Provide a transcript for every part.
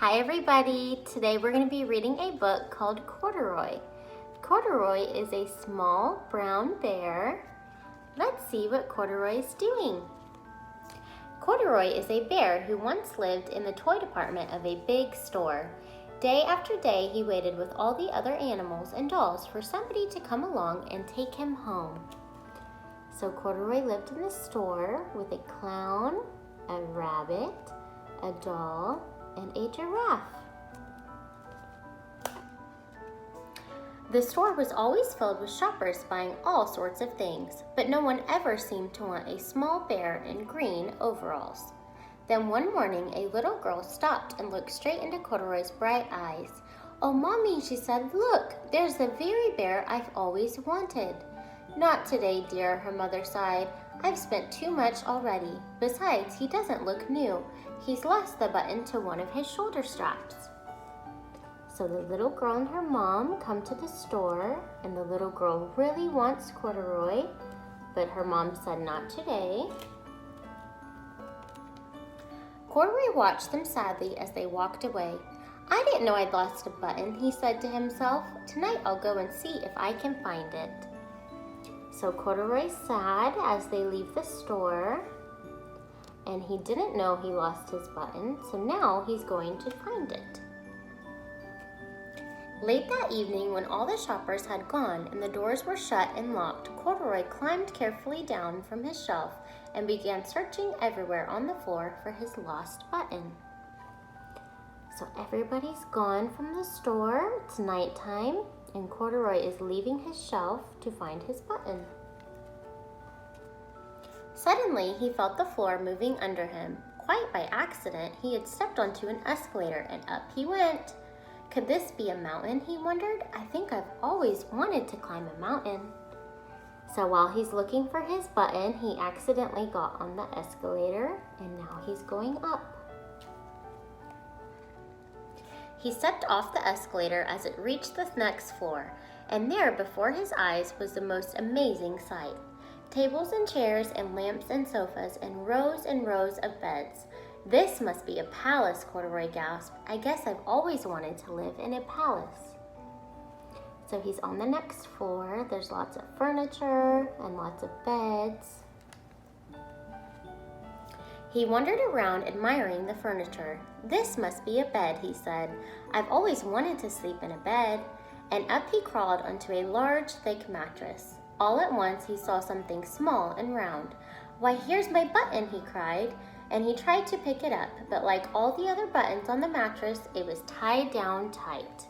Hi everybody! Today we're going to be reading a book called Corduroy. Corduroy is a small brown bear. Let's see what Corduroy is doing. Corduroy is a bear who once lived in the toy department of a big store. Day after day he waited with all the other animals and dolls for somebody to come along and take him home. So Corduroy lived in the store with a clown, a rabbit, a doll, and a giraffe. The store was always filled with shoppers buying all sorts of things, but no one ever seemed to want a small bear in green overalls. Then one morning, a little girl stopped and looked straight into Corduroy's bright eyes. "Oh, Mommy," she said, "look, there's the very bear I've always wanted." "Not today, dear," her mother sighed. "I've spent too much already. Besides, he doesn't look new. He's lost the button to one of his shoulder straps." So the little girl and her mom come to the store, and the little girl really wants Corduroy, but her mom said not today. Corduroy watched them sadly as they walked away. "I didn't know I'd lost a button," he said to himself. "Tonight I'll go and see if I can find it." So Corduroy's sad as they leave the store, and he didn't know he lost his button, so now he's going to find it. Late that evening, when all the shoppers had gone and the doors were shut and locked, Corduroy climbed carefully down from his shelf and began searching everywhere on the floor for his lost button. So everybody's gone from the store. It's nighttime, and Corduroy is leaving his shelf to find his button. Suddenly, he felt the floor moving under him. Quite by accident, he had stepped onto an escalator and up he went. Could this be a mountain, he wondered? I think I've always wanted to climb a mountain. So while he's looking for his button, he accidentally got on the escalator, and now he's going up. He stepped off the escalator as it reached the next floor, and there before his eyes was the most amazing sight. Tables and chairs and lamps and sofas and rows of beds. "This must be a palace," Corduroy gasped. "I guess I've always wanted to live in a palace." So he's on the next floor. There's lots of furniture and lots of beds. He wandered around admiring the furniture. "This must be a bed," he said. "I've always wanted to sleep in a bed." And up he crawled onto a large, thick mattress. All at once he saw something small and round. "Why, here's my button," he cried, and he tried to pick it up, but like all the other buttons on the mattress, it was tied down tight.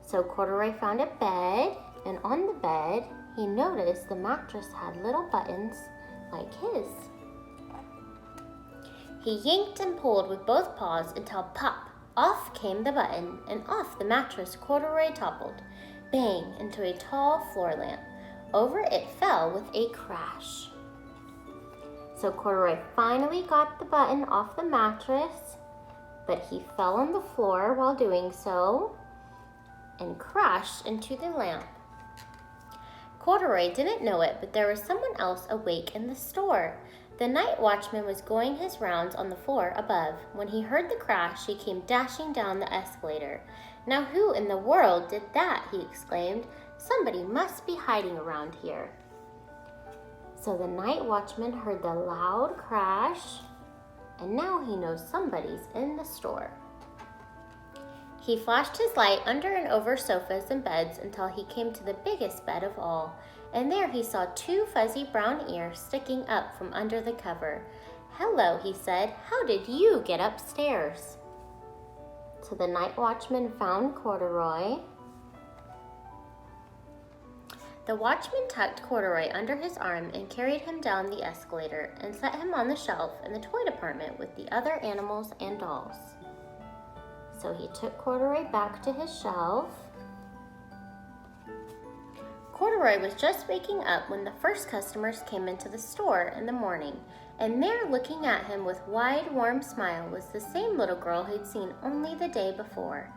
So Corduroy found a bed, and on the bed, he noticed the mattress had little buttons like his. He yanked and pulled with both paws until pop, off came the button, and off the mattress Corduroy toppled, bang, into a tall floor lamp. Over it fell with a crash. So Corduroy finally got the button off the mattress, but he fell on the floor while doing so and crashed into the lamp. Corduroy didn't know it, but there was someone else awake in the store. The night watchman was going his rounds on the floor above. When he heard the crash, he came dashing down the escalator. "Now who in the world did that?" he exclaimed. "Somebody must be hiding around here." So the night watchman heard the loud crash, and now he knows somebody's in the store. He flashed his light under and over sofas and beds until he came to the biggest bed of all, and there he saw two fuzzy brown ears sticking up from under the cover. "Hello," he said. "How did you get upstairs?" So the night watchman found Corduroy. The watchman tucked Corduroy under his arm and carried him down the escalator and set him on the shelf in the toy department with the other animals and dolls. So he took Corduroy back to his shelf. Corduroy was just waking up when the first customers came into the store in the morning, and there looking at him with wide, warm smile was the same little girl he'd seen only the day before.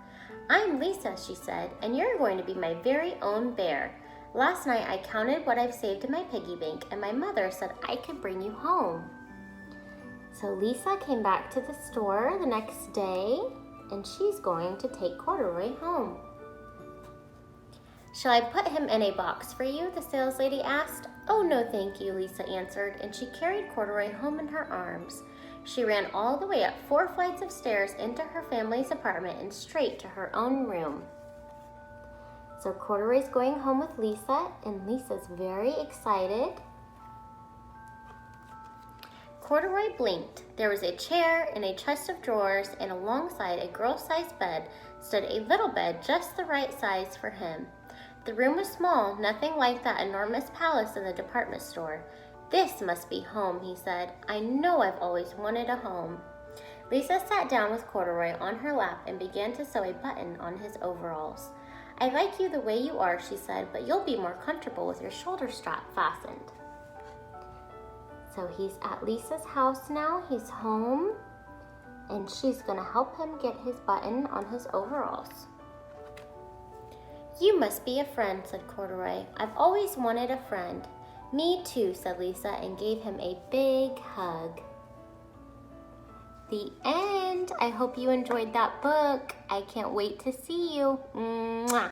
"I'm Lisa," she said, "and you're going to be my very own bear. Last night I counted what I've saved in my piggy bank, and my mother said I could bring you home." So Lisa came back to the store the next day, and she's going to take Corduroy home. "Shall I put him in a box for you?" the saleslady asked. "Oh, no, thank you," Lisa answered, and she carried Corduroy home in her arms. She ran all the way up 4 flights of stairs into her family's apartment and straight to her own room. So Corduroy's going home with Lisa, and Lisa's very excited. Corduroy blinked. There was a chair and a chest of drawers, and alongside a girl-sized bed stood a little bed just the right size for him. The room was small, nothing like that enormous palace in the department store. "This must be home," he said. "I know I've always wanted a home." Lisa sat down with Corduroy on her lap and began to sew a button on his overalls. "I like you the way you are," she said, "but you'll be more comfortable with your shoulder strap fastened." So he's at Lisa's house now. He's home, and she's gonna help him get his button on his overalls. "You must be a friend," said Corduroy. "I've always wanted a friend." "Me too," said Lisa, and gave him a big hug. The end. I hope you enjoyed that book. I can't wait to see you. Mwah.